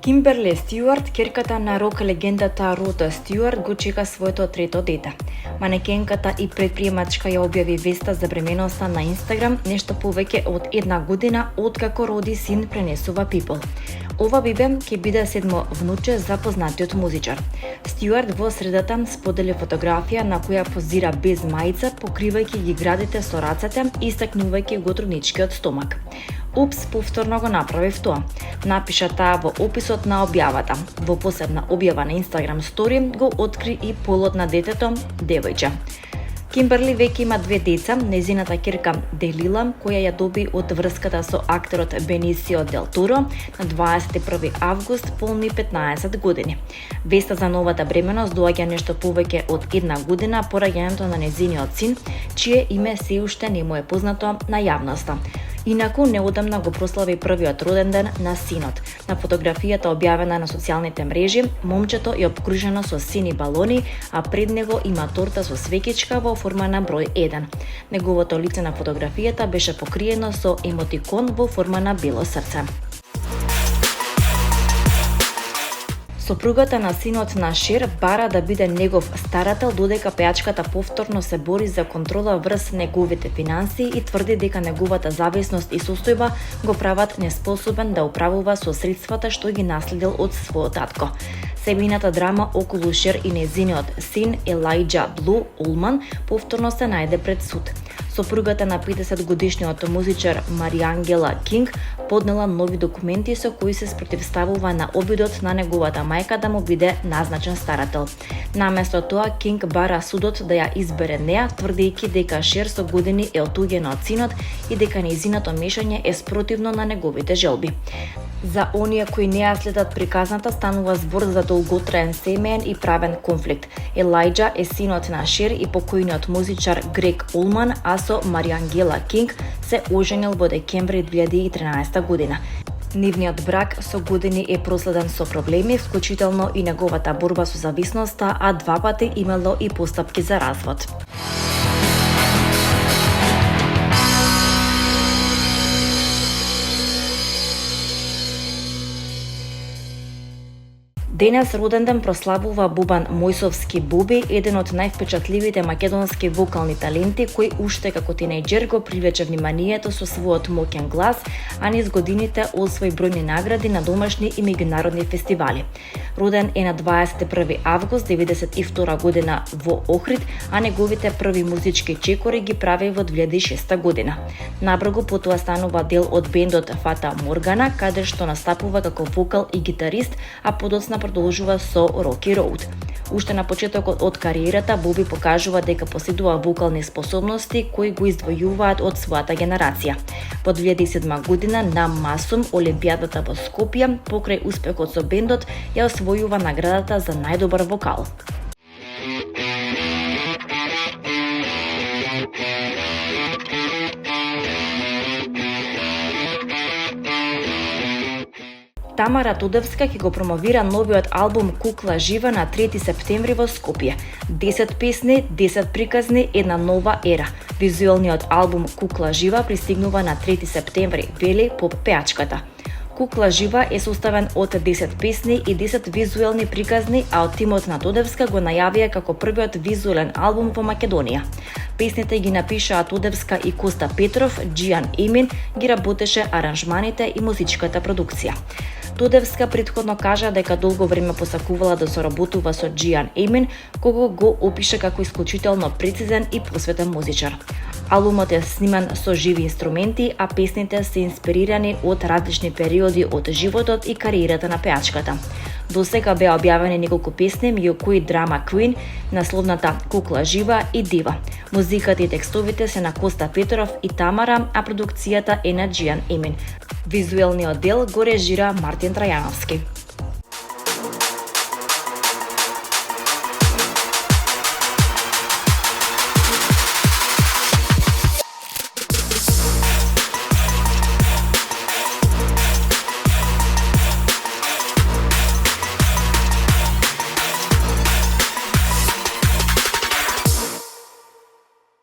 Кимберли Стюарт, ќерката на рок легендата Рода Стюарт, го чека своето трето дете. Манекенката и предприемачка ја објави веста за бременоста на Инстаграм нешто повеќе од една година откако роди син, пренесува People. Ова бебе ќе биде седмо внуче за познатиот музичар. Стюарт во средата сподели фотографија на која позира без мајца, покривајќи ги градите со рацете и истакнувајќи го трудничкиот стомак. Упс, повторно го направив тоа, напиша таа во описот на објавата. Во посебна објава на Instagram Story го откри и полот на детето, девојче. Кимберли веќе има две деца, незината ќерка Делила, која ја доби од врската со актерот Бенисио Дел Торо на 21 август, полни 15 години. Веста за новата бременост доаѓа нешто повеќе од една година по раѓањето на незиниот син, чие име се уште не му е познато на јавноста. Инаку, неодамна го прослави првиот роден ден на синот. На фотографијата објавена на социјалните мрежи, момчето е обкружено со сини балони, а пред него има торта со свеќичка во форма на број 1. Неговото лице на фотографијата беше покриено со емотикон во форма на бело срце. Сопругата на синот на Шер бара да биде негов старател, додека пејачката повторно се бори за контрола врз неговите финансии и тврди дека неговата зависност и состојба го прават неспособен да управува со средствата што ги наследил од својот татко. Семејната драма околу Шер и незиниот син Елајџа Блу Улман повторно се најде пред суд. Сопругата на 50-годишниот музичар Мариангела Кинг поднела нови документи со кои се спротивставува на обидот на неговата мајка да му биде назначен старател. Наместо тоа, Кинг бара судот да ја избере неа, тврдејќи дека Шер со години е отуѓена од синот и дека нејзиното мешање е спротивно на неговите желби. За оние кои не ја следат приказната, станува збор за долготраен семеен и правен конфликт. Елајџа е синот на Шер и покојниот музичар Грег Улман, а со Мариангела Кинг се оженил во декември 2013 година. Нивниот брак со години е проследен со проблеми, вклучително и неговата борба со зависноста, а два пати имало и постапки за развод. Денес роден ден прославува Бубан Мојсовски Боби, еден од највпечатливите македонски вокални таленти кој уште како тинејџер го привлече вниманието со својот моќен глас, а низ годините освои бројни награди на домашни и меѓународни фестивали. Роден е на 21 август 1992 година во Охрид, а неговите први музички чекори ги прави во 2006 година. Набрзо потоа станува дел од бендот Фата Моргана, каде што настапува како вокал и гитарист, а подоцна продолжува со Роки Роуд. Уште на почетокот од кариерата Боби покажува дека поседува вокални способности кои го издвојуваат од својата генерација. Во 2007 година на Масум, Олимпијадата во Скопје, покрај успехот со бендот, ја освојува наградата за најдобар вокал. Тамара Тудевска ќе го промовира новиот албум Кукла жива на 3 септември во Скопје. 10 песни, 10 приказни, една нова ера. Визуелниот албум Кукла жива пристигнува на 3 септември, вели поп пејачката. Кукла жива е составен од 10 песни и 10 визуелни приказни, а од тимот на Тудевска го најавија како првиот визуелен албум во Македонија. Песните ги напишаа Тудевска и Коста Петров, Джијан Емин ги работеше аранжманите и музичката продукција. Тудевска претходно кажа дека долго време посакувала да соработува со Джијан Емин, кого го опише како исклучително прецизен и посветен музичар. Албумот е сниман со живи инструменти, а песните се инспирирани од различни периоди од животот и кариерата на пејачката. До сега беа објавени неколку песни, меѓу кои Драма Queen, насловната Кукла жива и Дива. Музиката и текстовите се на Коста Петров и Тамара, а продукцијата е на Джијан Емин. Визуелниот дел го режира Мартин Трајановски.